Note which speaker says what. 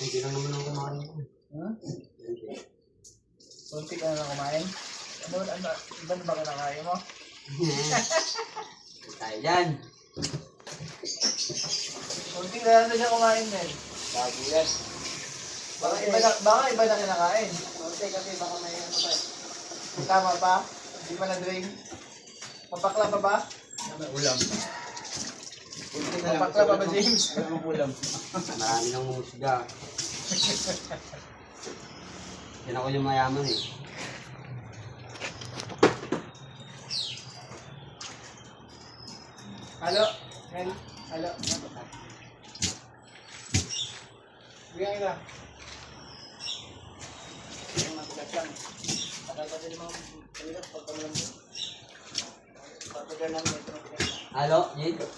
Speaker 1: Hindi lang naman ako kumain.
Speaker 2: Hmm? Kunti ka na lang kumain? Ano, iba na ba kinakain mo?
Speaker 1: Tayo dyan.
Speaker 2: Kunti na lang na siya kumain din. Bago yan. Baka iba na kinakain. Kunti kasi baka may ano pa. Tama pa? Hindi pa na-drink? Mapakla pa ba?
Speaker 1: May ulam.
Speaker 2: Mapakla pa ba, James?
Speaker 1: Walang ulam. Marami nang musga. Yan ako yung mayaman eh.
Speaker 2: Halo? Halo? Bigyan kita. Ang matigas yan. Patay kasi naman pagkamalam mo. Pagkagal namin ito matigas.
Speaker 1: Halo, Jade?